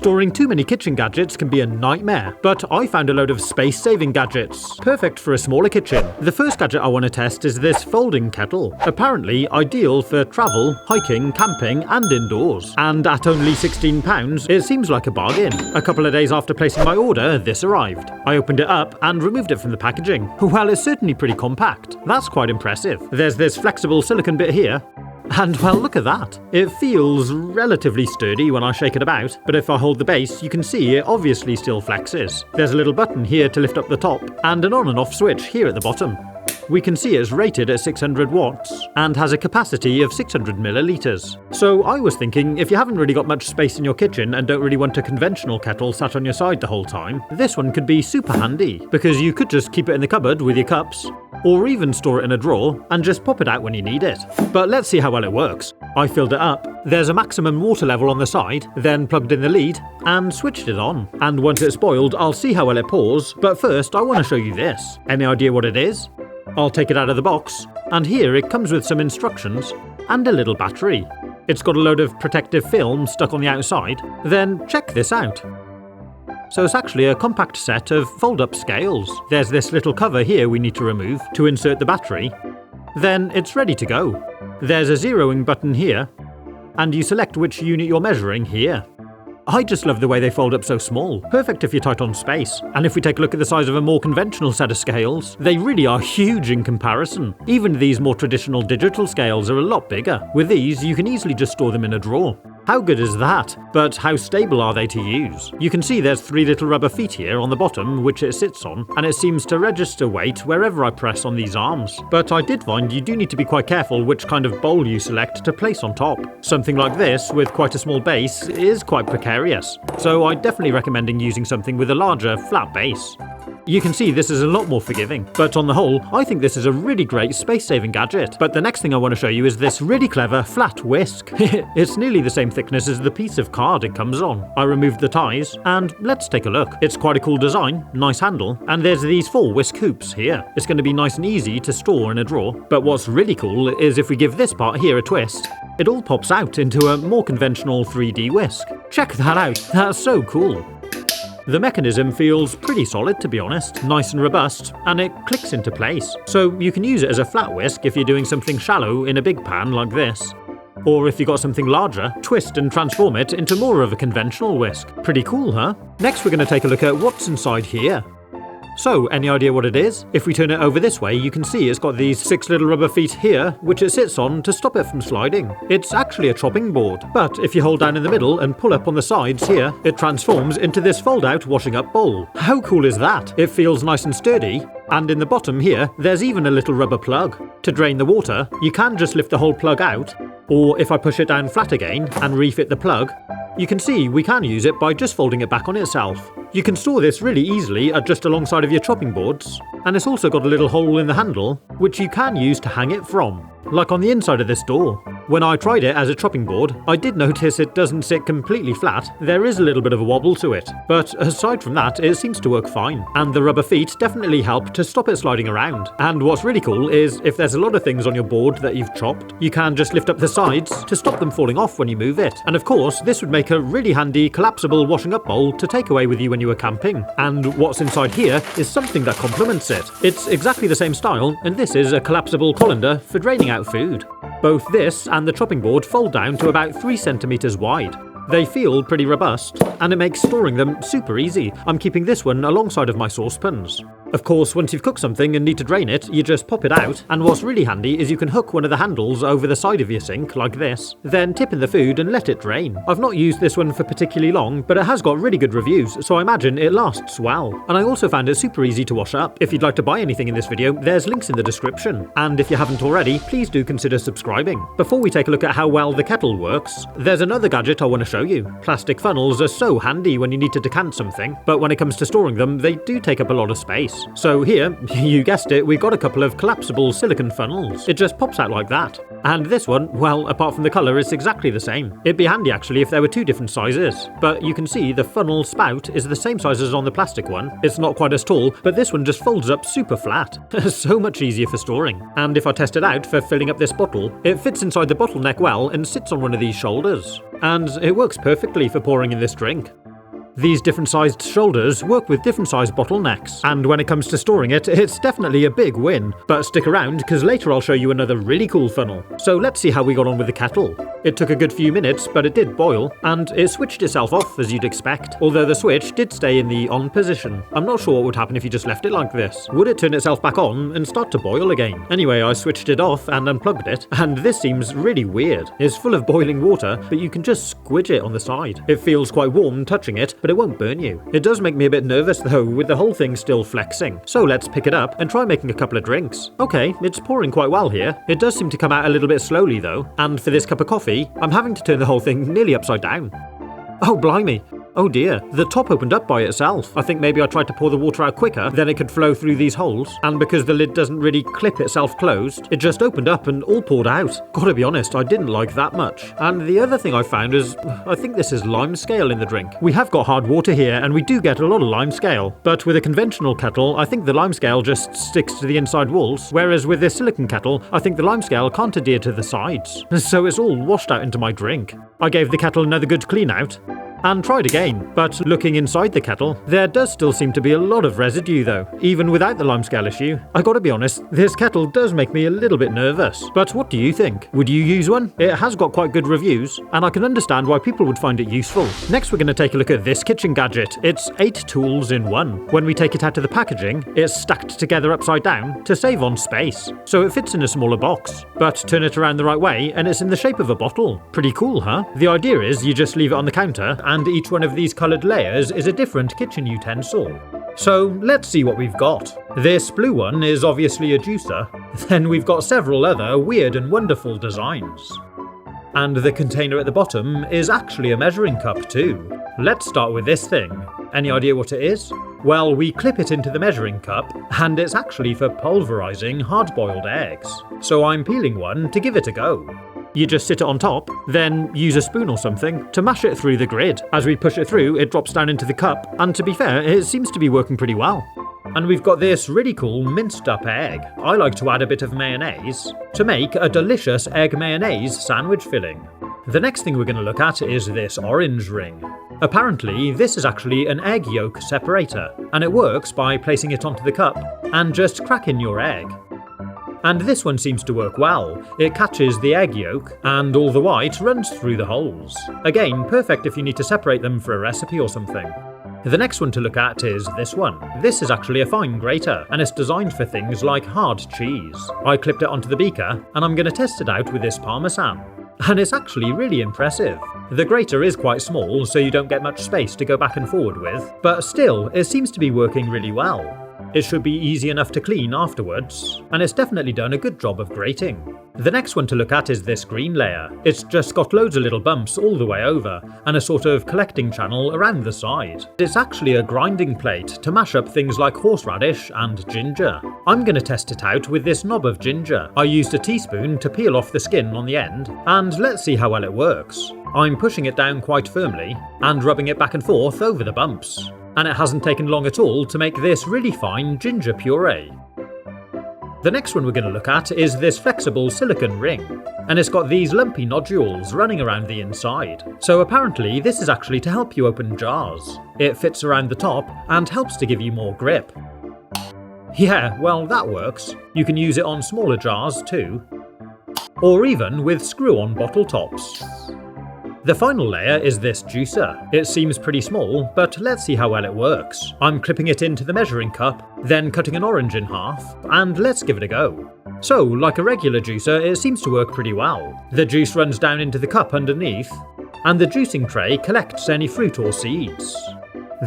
Storing too many kitchen gadgets can be a nightmare, but I found a load of space-saving gadgets, perfect for a smaller kitchen. The first gadget I want to test is this folding kettle, apparently ideal for travel, hiking, camping and indoors. And at only £16, it seems like a bargain. A couple of days after placing my order, this arrived. I opened it up and removed it from the packaging. Well, it's certainly pretty compact. That's quite impressive. There's this flexible silicone bit here. And well, look at that. It feels relatively sturdy when I shake it about, but if I hold the base, you can see it obviously still flexes. There's a little button here to lift up the top, and an on and off switch here at the bottom. We can see it's rated at 600 watts and has a capacity of 600 millilitres. So I was thinking, if you haven't really got much space in your kitchen and don't really want a conventional kettle sat on your side the whole time, this one could be super handy, because you could just keep it in the cupboard with your cups, or even store it in a drawer and just pop it out when you need it. But let's see how well it works. I filled it up. There's a maximum water level on the side, then plugged in the lead and switched it on. And once it's boiled, I'll see how well it pours, but first I want to show you this. Any idea what it is? I'll take it out of the box, and here it comes with some instructions and a little battery. It's got a load of protective film stuck on the outside. Then check this out. So it's actually a compact set of fold-up scales. There's this little cover here we need to remove to insert the battery. Then it's ready to go. There's a zeroing button here, and you select which unit you're measuring here. I just love the way they fold up so small, perfect if you're tight on space. And if we take a look at the size of a more conventional set of scales, they really are huge in comparison. Even these more traditional digital scales are a lot bigger. With these, you can easily just store them in a drawer. How good is that? But how stable are they to use? You can see there's 3 little rubber feet here on the bottom which it sits on, and it seems to register weight wherever I press on these arms. But I did find you do need to be quite careful which kind of bowl you select to place on top. Something like this, with quite a small base, is quite precarious, so I'm definitely recommending using something with a larger, flat base. You can see this is a lot more forgiving, but on the whole, I think this is a really great space-saving gadget. But the next thing I want to show you is this really clever flat whisk. It's nearly the same thickness as the piece of card it comes on. I removed the ties, and let's take a look. It's quite a cool design, nice handle, and there's these 4 whisk hoops here. It's going to be nice and easy to store in a drawer. But what's really cool is if we give this part here a twist, it all pops out into a more conventional 3D whisk. Check that out, that's so cool. The mechanism feels pretty solid, to be honest, nice and robust, and it clicks into place. So you can use it as a flat whisk if you're doing something shallow in a big pan like this. Or if you've got something larger, twist and transform it into more of a conventional whisk. Pretty cool, huh? Next we're going to take a look at what's inside here. So, any idea what it is? If we turn it over this way, you can see it's got these 6 little rubber feet here, which it sits on to stop it from sliding. It's actually a chopping board, but if you hold down in the middle and pull up on the sides here, it transforms into this fold-out washing-up bowl. How cool is that? It feels nice and sturdy, and in the bottom here, there's even a little rubber plug. To drain the water, you can just lift the whole plug out, or if I push it down flat again and refit the plug, you can see we can use it by just folding it back on itself. You can store this really easily at just alongside of your chopping boards, and it's also got a little hole in the handle, which you can use to hang it from, like on the inside of this door. When I tried it as a chopping board, I did notice it doesn't sit completely flat. There is a little bit of a wobble to it, but aside from that, it seems to work fine. And the rubber feet definitely help to stop it sliding around. And what's really cool is if there's a lot of things on your board that you've chopped, you can just lift up the sides to stop them falling off when you move it. And of course, this would make a really handy collapsible washing up bowl to take away with you when you were camping. And what's inside here is something that complements it. It's exactly the same style, and this is a collapsible colander for draining out food. Both this and the chopping board fold down to about 3 centimeters wide. They feel pretty robust, and it makes storing them super easy. I'm keeping this one alongside of my saucepans. Of course, once you've cooked something and need to drain it, you just pop it out, and what's really handy is you can hook one of the handles over the side of your sink, like this, then tip in the food and let it drain. I've not used this one for particularly long, but it has got really good reviews, so I imagine it lasts well. And I also found it super easy to wash up. If you'd like to buy anything in this video, there's links in the description. And if you haven't already, please do consider subscribing. Before we take a look at how well the kettle works, there's another gadget I want to show you. Plastic funnels are so handy when you need to decant something, but when it comes to storing them, they do take up a lot of space. So here, you guessed it, we've got a couple of collapsible silicone funnels. It just pops out like that. And this one, well, apart from the colour, it's exactly the same. It'd be handy actually if there were 2 different sizes. But you can see the funnel spout is the same size as on the plastic one. It's not quite as tall, but this one just folds up super flat. So much easier for storing. And if I test it out for filling up this bottle, it fits inside the bottleneck well and sits on one of these shoulders. And it works perfectly for pouring in this drink. These different sized shoulders work with different sized bottlenecks, and when it comes to storing it, it's definitely a big win. But stick around, because later I'll show you another really cool funnel. So let's see how we got on with the kettle. It took a good few minutes, but it did boil, and it switched itself off as you'd expect, although the switch did stay in the on position. I'm not sure what would happen if you just left it like this. Would it turn itself back on and start to boil again? Anyway, I switched it off and unplugged it, and this seems really weird. It's full of boiling water, but you can just squidge it on the side. It feels quite warm touching it, but it won't burn you. It does make me a bit nervous though, with the whole thing still flexing. So let's pick it up and try making a couple of drinks. Okay, it's pouring quite well here. It does seem to come out a little bit slowly though, and for this cup of coffee, I'm having to turn the whole thing nearly upside down. Oh blimey. Oh dear, the top opened up by itself. I think maybe I tried to pour the water out quicker, then it could flow through these holes, and because the lid doesn't really clip itself closed, it just opened up and all poured out. Gotta be honest, I didn't like that much. And the other thing I found is, I think this is lime scale in the drink. We have got hard water here, and we do get a lot of lime scale, but with a conventional kettle, I think the lime scale just sticks to the inside walls, whereas with this silicone kettle, I think the lime scale can't adhere to the sides. So it's all washed out into my drink. I gave the kettle another good clean out, and tried again, but looking inside the kettle, there does still seem to be a lot of residue though, even without the limescale issue. I gotta be honest, this kettle does make me a little bit nervous. But what do you think? Would you use one? It has got quite good reviews, and I can understand why people would find it useful. Next we're going to take a look at this kitchen gadget. It's 8 tools in one. When we take it out of the packaging, it's stacked together upside down to save on space, so it fits in a smaller box. But turn it around the right way and it's in the shape of a bottle. Pretty cool, huh? The idea is you just leave it on the counter, and each one of these coloured layers is a different kitchen utensil. So let's see what we've got. This blue one is obviously a juicer. Then we've got several other weird and wonderful designs. And the container at the bottom is actually a measuring cup too. Let's start with this thing. Any idea what it is? Well, we clip it into the measuring cup, and it's actually for pulverising hard-boiled eggs. So I'm peeling one to give it a go. You just sit it on top, then use a spoon or something to mash it through the grid. As we push it through, it drops down into the cup, and to be fair, it seems to be working pretty well. And we've got this really cool minced up egg. I like to add a bit of mayonnaise to make a delicious egg mayonnaise sandwich filling. The next thing we're going to look at is this orange ring. Apparently, this is actually an egg yolk separator, and it works by placing it onto the cup and just cracking your egg. And this one seems to work well. It catches the egg yolk, and all the white runs through the holes. Again, perfect if you need to separate them for a recipe or something. The next one to look at is this one. This is actually a fine grater, and it's designed for things like hard cheese. I clipped it onto the beaker, and I'm going to test it out with this parmesan. And it's actually really impressive. The grater is quite small, so you don't get much space to go back and forward with, but still, it seems to be working really well. It should be easy enough to clean afterwards, and it's definitely done a good job of grating. The next one to look at is this green layer. It's just got loads of little bumps all the way over, and a sort of collecting channel around the side. It's actually a grinding plate to mash up things like horseradish and ginger. I'm going to test it out with this knob of ginger. I used a teaspoon to peel off the skin on the end, and let's see how well it works. I'm pushing it down quite firmly, and rubbing it back and forth over the bumps. And it hasn't taken long at all to make this really fine ginger puree. The next one we're going to look at is this flexible silicone ring, and it's got these lumpy nodules running around the inside. So apparently this is actually to help you open jars. It fits around the top and helps to give you more grip. Yeah, well that works. You can use it on smaller jars too, or even with screw-on bottle tops. The final layer is this juicer. It seems pretty small, but let's see how well it works. I'm clipping it into the measuring cup, then cutting an orange in half, and let's give it a go. So, like a regular juicer, it seems to work pretty well. The juice runs down into the cup underneath, and the juicing tray collects any fruit or seeds.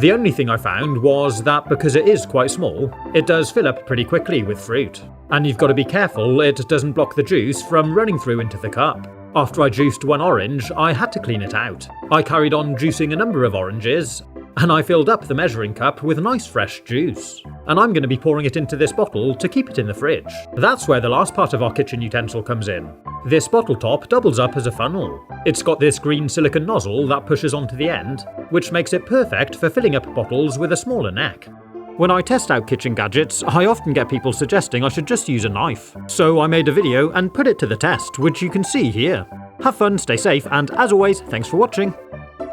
The only thing I found was that because it is quite small, it does fill up pretty quickly with fruit. And you've got to be careful it doesn't block the juice from running through into the cup. After I juiced one orange, I had to clean it out. I carried on juicing a number of oranges, and I filled up the measuring cup with nice fresh juice. And I'm going to be pouring it into this bottle to keep it in the fridge. That's where the last part of our kitchen utensil comes in. This bottle top doubles up as a funnel. It's got this green silicone nozzle that pushes onto the end, which makes it perfect for filling up bottles with a smaller neck. When I test out kitchen gadgets, I often get people suggesting I should just use a knife. So I made a video and put it to the test, which you can see here. Have fun, stay safe, and as always, thanks for watching.